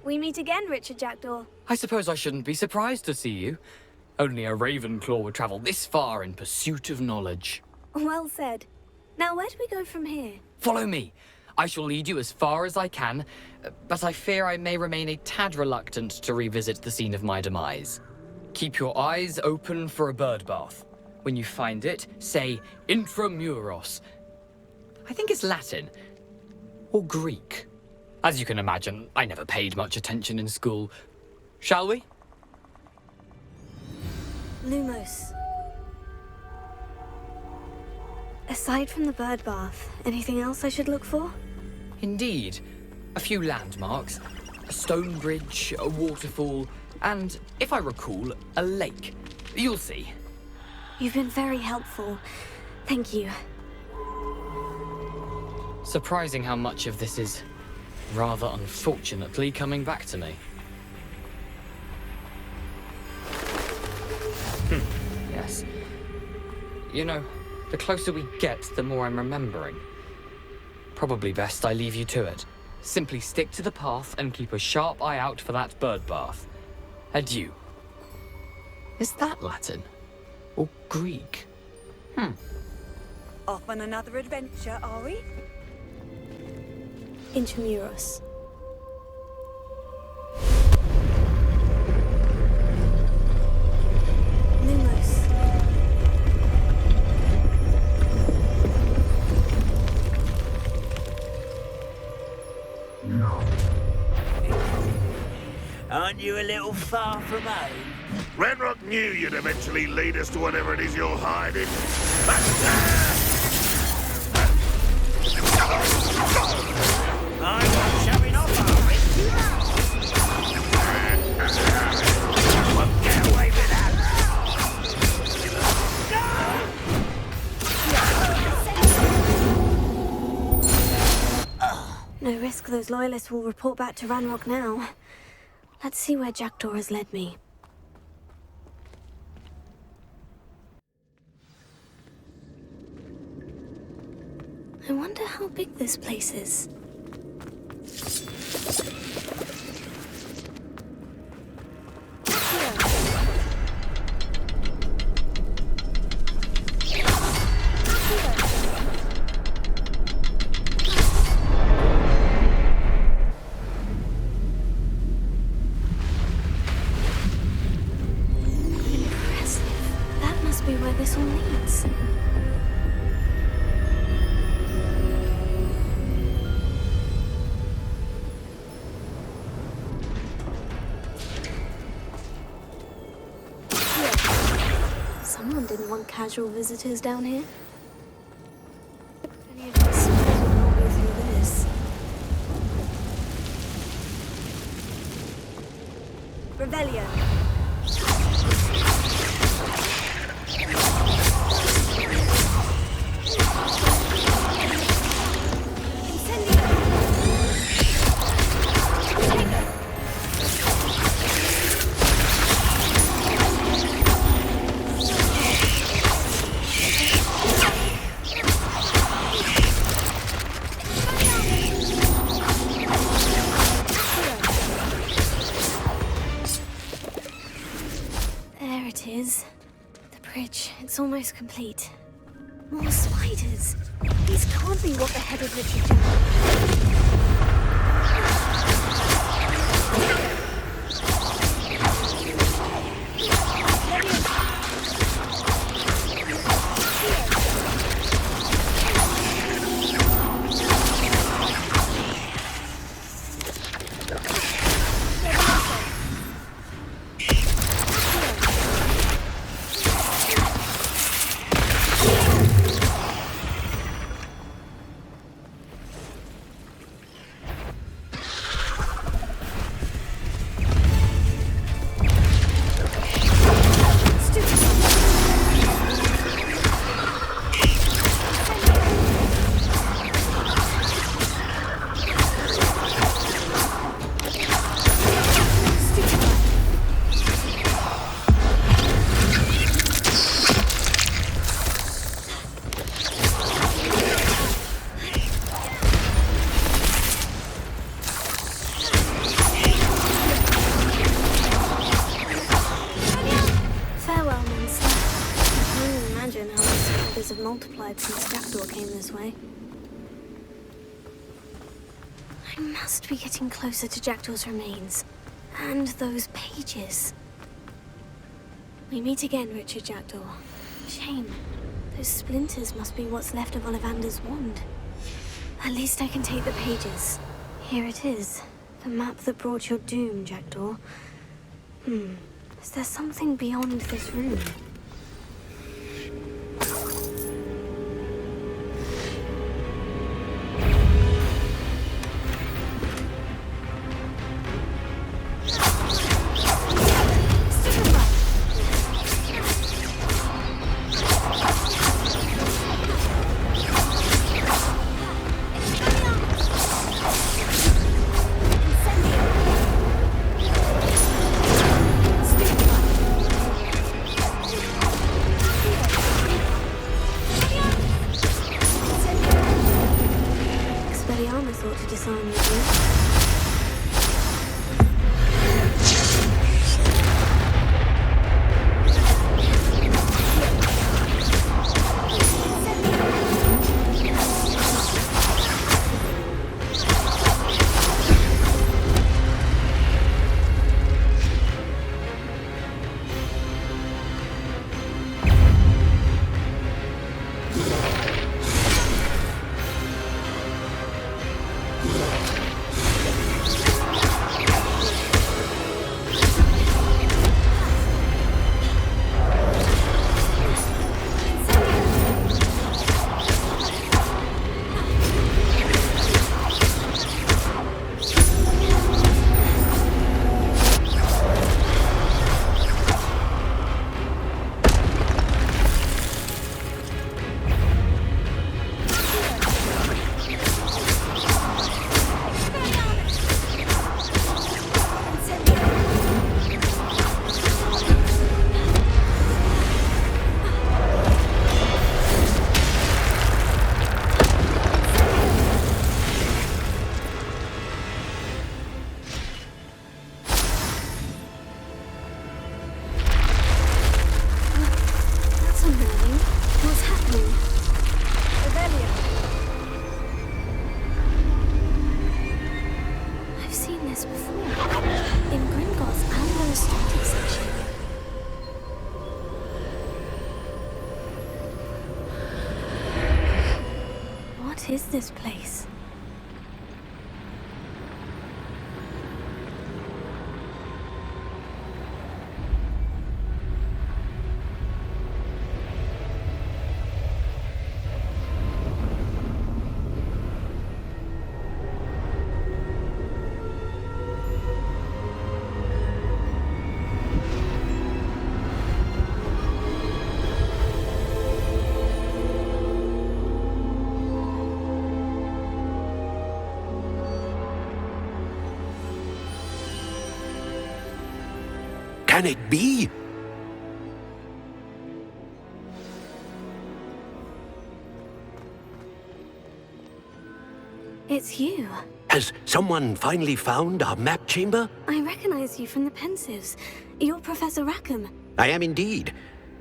We meet again, Richard Jackdaw. I suppose I shouldn't be surprised to see you. Only a Ravenclaw would travel this far in pursuit of knowledge. Well said. Now, where do we go from here? Follow me. I shall lead you as far as I can, but I fear I may remain a tad reluctant to revisit the scene of my demise. Keep your eyes open for a bird bath. When you find it, say intramuros. I think it's Latin. Or Greek. As you can imagine, I never paid much attention in school. Shall we? Lumos. Aside from the bird bath, anything else I should look for? Indeed. A few landmarks. A stone bridge, a waterfall, and, if I recall, a lake. You'll see. You've been very helpful. Thank you. Surprising how much of this is, rather unfortunately, coming back to me. Yes. You know, the closer we get, the more I'm remembering. Probably best I leave you to it. Simply stick to the path and keep a sharp eye out for that bird bath. Adieu. Is that Latin? Or Greek? Off on another adventure, are we? Intramuros. Lumos. Aren't you a little far from home? Ranrock knew you'd eventually lead us to whatever it is you're hiding. I'm not showing off, are we? Won't get away with that. No risk those loyalists will report back to Ranrock now. Let's see where Jackdaw has led me. I wonder how big this place is. Where this all leads. Someone didn't want casual visitors down here. Any of us will not go through this. Revelio. It's almost complete. More spiders. These can't be what the head of Richard multiplied since Jackdaw came this way. I must be getting closer to Jackdaw's remains. And those pages. We meet again, Richard Jackdaw. Shame. Those splinters must be what's left of Ollivander's wand. At least I can take the pages. Here it is. The map that brought your doom, Jackdaw. Is there something beyond this room? What is this place? Can it be? It's you. Has someone finally found our map chamber? I recognize you from the Pensives. You're Professor Rackham. I am indeed.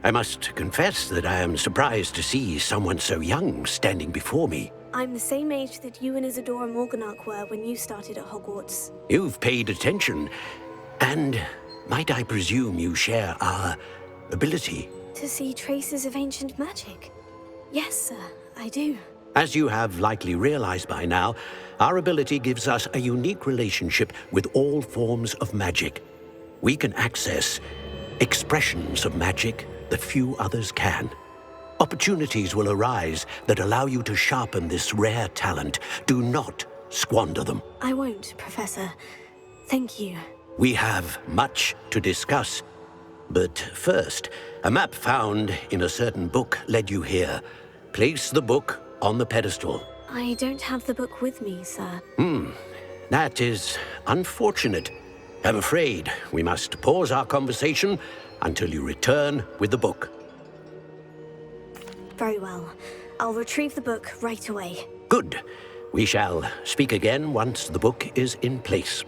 I must confess that I am surprised to see someone so young standing before me. I'm the same age that you and Isadora Morganach were when you started at Hogwarts. You've paid attention, and might I presume you share our ability? To see traces of ancient magic? Yes, sir, I do. As you have likely realized by now, our ability gives us a unique relationship with all forms of magic. We can access expressions of magic that few others can. Opportunities will arise that allow you to sharpen this rare talent. Do not squander them. I won't, Professor. Thank you. We have much to discuss. But first, a map found in a certain book led you here. Place the book on the pedestal. I don't have the book with me, sir. That is unfortunate. I'm afraid we must pause our conversation until you return with the book. Very well. I'll retrieve the book right away. Good. We shall speak again once the book is in place.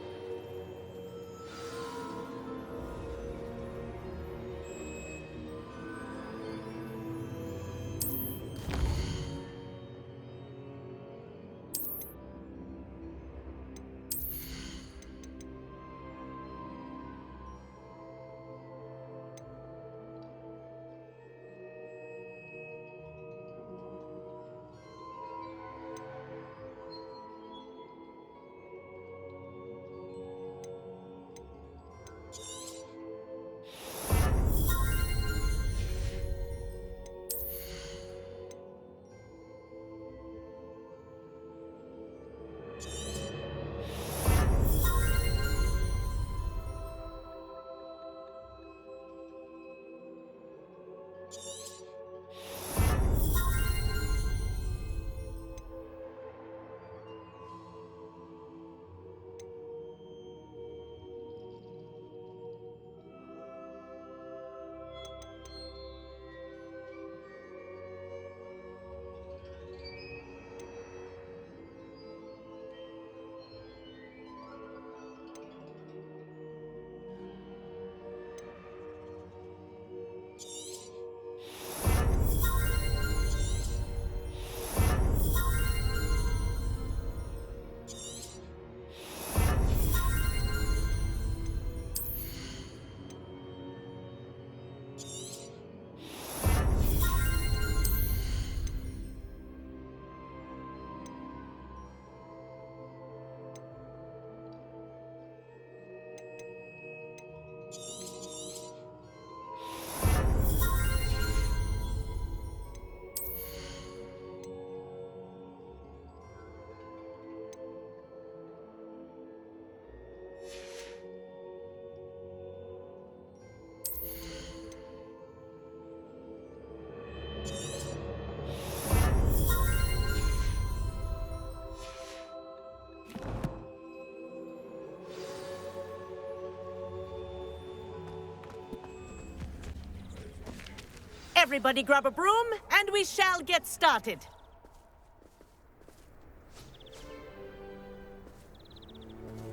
Everybody grab a broom, and we shall get started.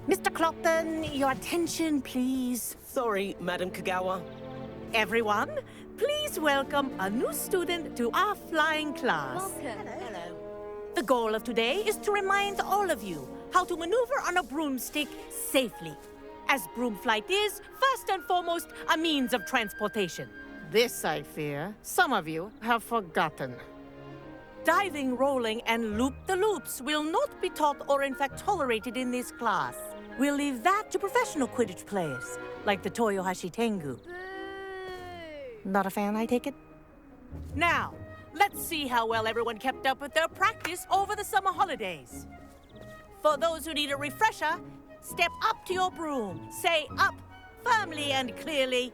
Mr. Clopton, your attention, please. Sorry, Madam Kagawa. Everyone, please welcome a new student to our flying class. Welcome. Hello. The goal of today is to remind all of you how to maneuver on a broomstick safely, as broom flight is, first and foremost, a means of transportation. This, I fear, some of you have forgotten. Diving, rolling, and loop-the-loops will not be taught or in fact tolerated in this class. We'll leave that to professional Quidditch players, like the Toyohashi Tengu. Not a fan, I take it? Now, let's see how well everyone kept up with their practice over the summer holidays. For those who need a refresher, step up to your broom, say up firmly and clearly,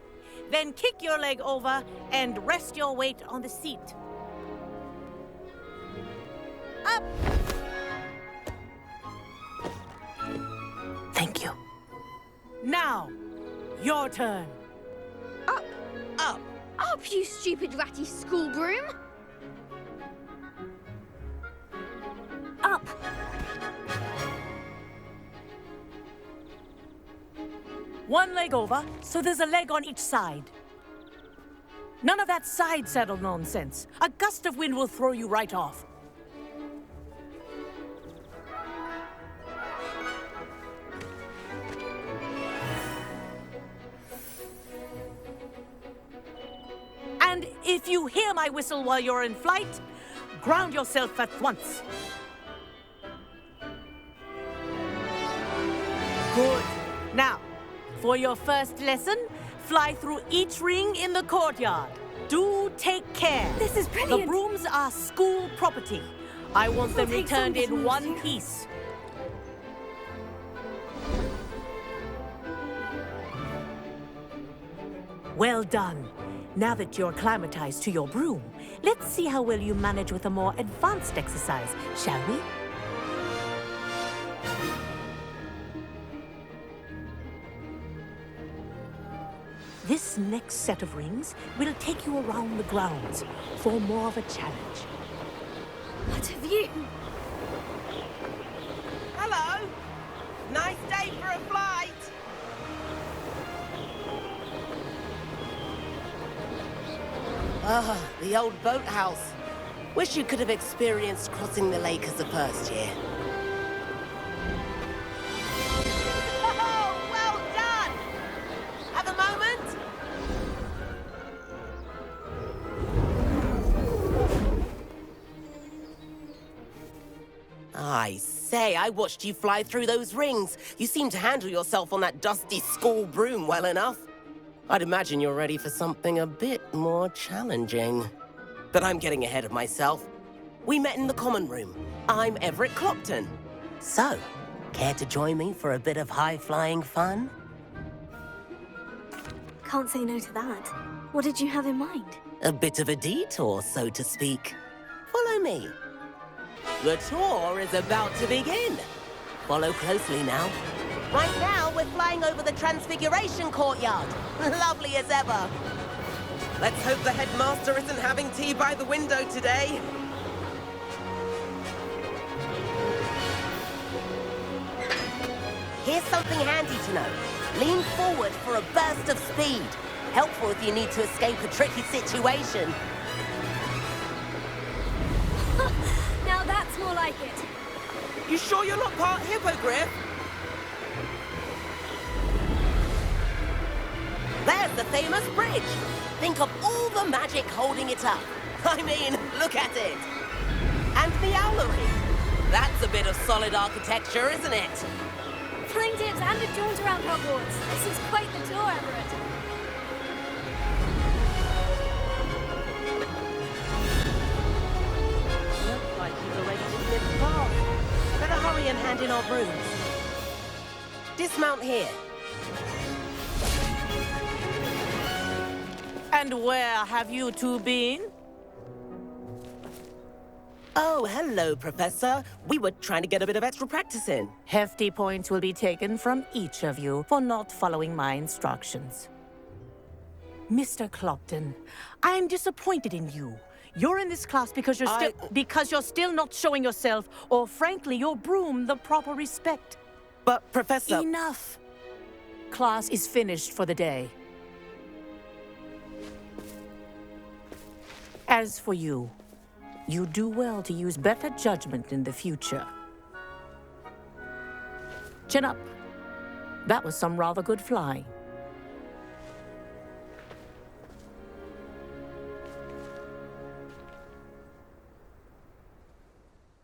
then kick your leg over and rest your weight on the seat. Up! Thank you. Now, your turn. Up! Up! Up, you stupid ratty school broom! Up! One leg over, so there's a leg on each side. None of that side saddle nonsense. A gust of wind will throw you right off. And if you hear my whistle while you're in flight, ground yourself at once. Good. Now, for your first lesson, fly through each ring in the courtyard. Do take care. This is brilliant. The brooms are school property. I want them It'll take returned some in one getting used to. piece. Well done. Now that you're acclimatized to your broom, let's see how well you manage with a more advanced exercise, shall we? This next set of rings will take you around the grounds for more of a challenge. What have you? Hello! Nice day for a flight! Ah, the old boathouse. Wish you could have experienced crossing the lake as a first year. Oh, well done! Have a moment? I say, I watched you fly through those rings. You seem to handle yourself on that dusty school broom well enough. I'd imagine you're ready for something a bit more challenging. But I'm getting ahead of myself. We met in the common room. I'm Everett Clopton. So, care to join me for a bit of high-flying fun? Can't say no to that. What did you have in mind? A bit of a detour, so to speak. Follow me. The tour is about to begin. Follow closely now. Right now, we're flying over the Transfiguration Courtyard. Lovely as ever. Let's hope the headmaster isn't having tea by the window today. Here's something handy to know. Lean forward for a burst of speed. Helpful if you need to escape a tricky situation. Now that's more like it. You sure you're not part hippogriff? There's the famous bridge. Think of all the magic holding it up. I mean, look at it. And the owlery. That's a bit of solid architecture, isn't it? Flying dips and a jaunt around Hogwarts. This is quite the tour, Everett. Looks like he's already dismissed class. Better hurry and hand in our brooms. Dismount here. And where have you two been? Oh, hello, Professor. We were trying to get a bit of extra practice in. Hefty points will be taken from each of you for not following my instructions. Mr. Clopton, I am disappointed in you. You're in this class because you're still not showing yourself, or frankly, your broom the proper respect. But, Professor... Enough! Class is finished for the day. As for you, you do well to use better judgment in the future. Chin up. That was some rather good flying.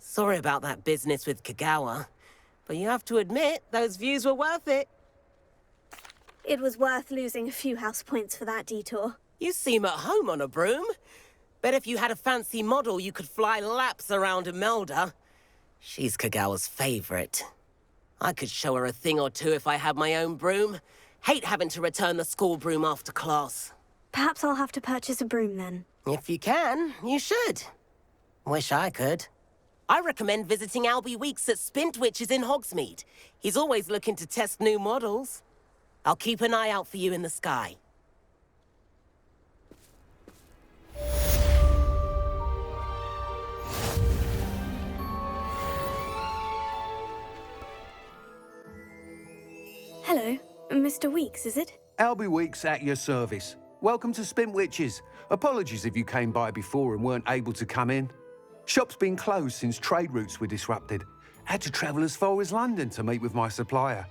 Sorry about that business with Kagawa, but you have to admit, those views were worth it. It was worth losing a few house points for that detour. You seem at home on a broom. Bet if you had a fancy model, you could fly laps around Imelda. She's Kagawa's favorite. I could show her a thing or two if I had my own broom. Hate having to return the school broom after class. Perhaps I'll have to purchase a broom then. If you can, you should. Wish I could. I recommend visiting Albie Weeks at Spintwitches in Hogsmeade. He's always looking to test new models. I'll keep an eye out for you in the sky. Hello, Mr. Weeks, is it? Albie Weeks at your service. Welcome to Spintwitches. Apologies if you came by before and weren't able to come in. Shop's been closed since trade routes were disrupted. Had to travel as far as London to meet with my supplier.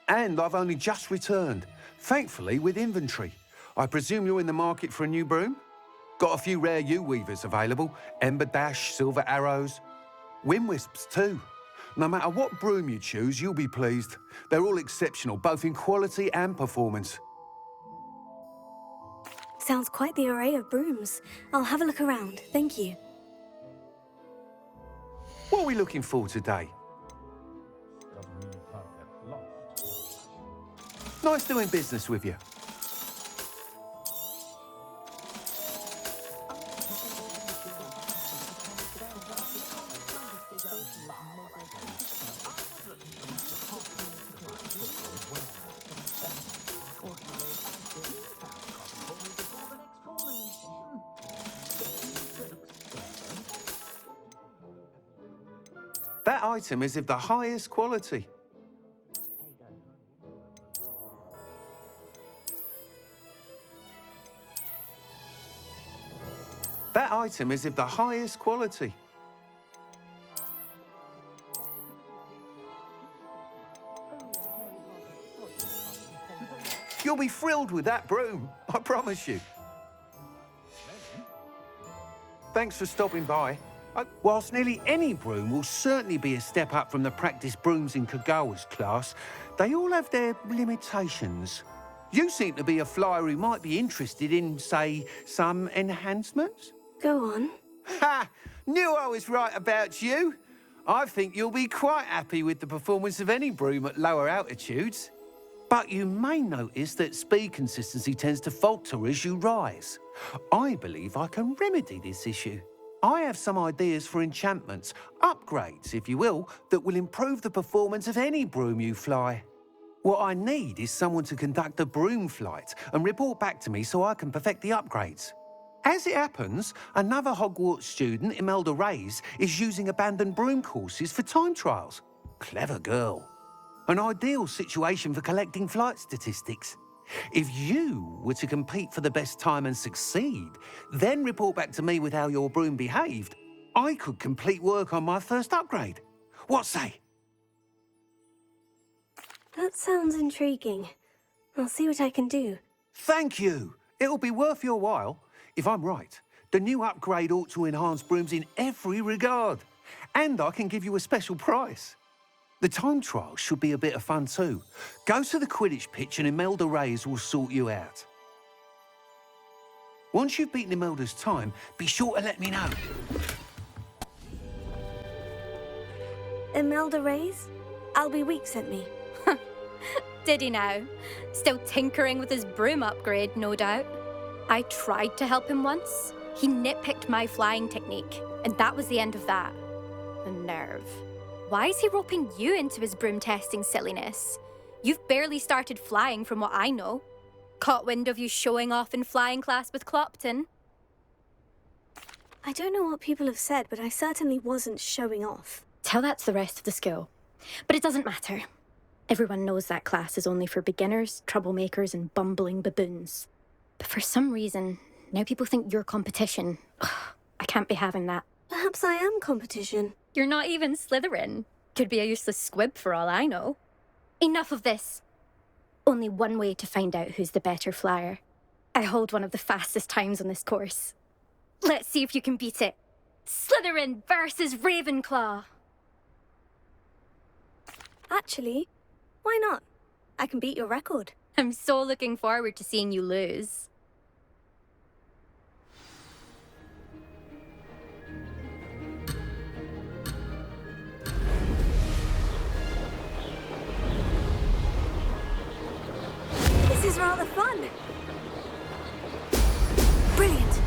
And I've only just returned, thankfully with inventory. I presume you're in the market for a new broom? Got a few rare U-weavers available. Ember Dash, Silver Arrows. Wind Wisps too. No matter what broom you choose, you'll be pleased. They're all exceptional, both in quality and performance. Sounds quite the array of brooms. I'll have a look around, thank you. What are we looking for today? Nice doing business with you. That item is of the highest quality. That item is of the highest quality. You'll be thrilled with that broom, I promise you. Thanks for stopping by. Whilst nearly any broom will certainly be a step up from the practice brooms in Kagawa's class, they all have their limitations. You seem to be a flyer who might be interested in, say, some enhancements? Go on. Ha! Knew I was right about you. I think you'll be quite happy with the performance of any broom at lower altitudes. But you may notice that speed consistency tends to falter as you rise. I believe I can remedy this issue. I have some ideas for enchantments, upgrades, if you will, that will improve the performance of any broom you fly. What I need is someone to conduct a broom flight and report back to me so I can perfect the upgrades. As it happens, another Hogwarts student, Imelda Reyes, is using abandoned broom courses for time trials. Clever girl. An ideal situation for collecting flight statistics. If you were to compete for the best time and succeed, then report back to me with how your broom behaved, I could complete work on my first upgrade. What say? That sounds intriguing. I'll see what I can do. Thank you. It'll be worth your while. If I'm right, the new upgrade ought to enhance brooms in every regard. And I can give you a special price. The time trial should be a bit of fun too. Go to the Quidditch pitch and Imelda Reyes will sort you out. Once you've beaten Imelda's time, be sure to let me know. Imelda Reyes? Albie Weeks sent me. Did he now? Still tinkering with his broom upgrade, no doubt. I tried to help him once. He nitpicked my flying technique, and that was the end of that. The nerve. Why is he roping you into his broom testing silliness? You've barely started flying from what I know. Caught wind of you showing off in flying class with Clopton? I don't know what people have said, but I certainly wasn't showing off. Tell that to the rest of the school. But it doesn't matter. Everyone knows that class is only for beginners, troublemakers, and bumbling baboons. But for some reason, now people think you're competition. I can't be having that. Perhaps I am competition. You're not even Slytherin. Could be a useless squib for all I know. Enough of this. Only one way to find out who's the better flyer. I hold one of the fastest times on this course. Let's see if you can beat it. Slytherin versus Ravenclaw. Actually, why not? I can beat your record. I'm so looking forward to seeing you lose. This is rather fun. Brilliant.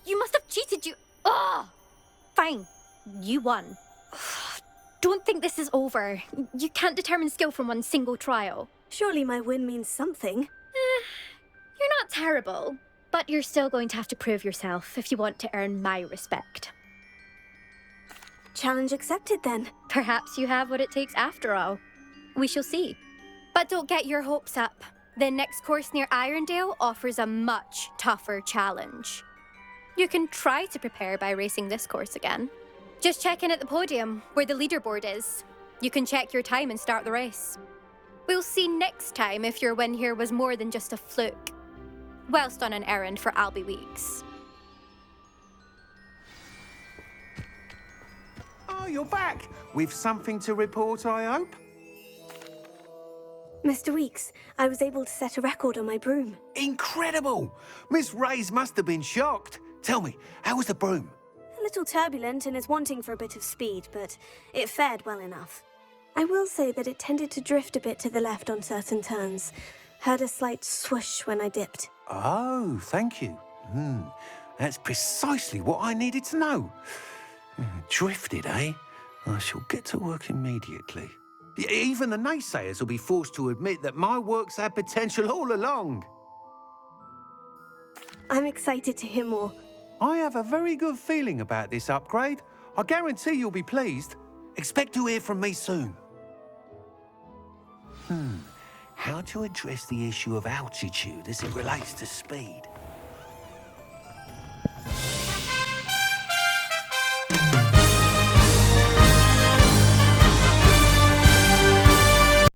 You must have cheated, you... Ugh! Fine. You won. Don't think this is over. You can't determine skill from one single trial. Surely my win means something. You're not terrible, but you're still going to have to prove yourself if you want to earn my respect. Challenge accepted, then. Perhaps you have what it takes after all. We shall see. But don't get your hopes up. The next course near Irondale offers a much tougher challenge. You can try to prepare by racing this course again. Just check in at the podium, where the leaderboard is. You can check your time and start the race. We'll see next time if your win here was more than just a fluke. Whilst on an errand for Albie Weeks. Oh, you're back! With something to report, I hope? Mr. Weeks, I was able to set a record on my broom. Incredible! Miss Reyes must have been shocked. Tell me, how was the broom? A little turbulent and is wanting for a bit of speed, but it fared well enough. I will say that it tended to drift a bit to the left on certain turns. Heard a slight swoosh when I dipped. Oh, thank you. That's precisely what I needed to know. Drifted, eh? I shall get to work immediately. Even the naysayers will be forced to admit that my work's had potential all along. I'm excited to hear more. I have a very good feeling about this upgrade. I guarantee you'll be pleased. Expect to hear from me soon. How to address the issue of altitude as it relates to speed?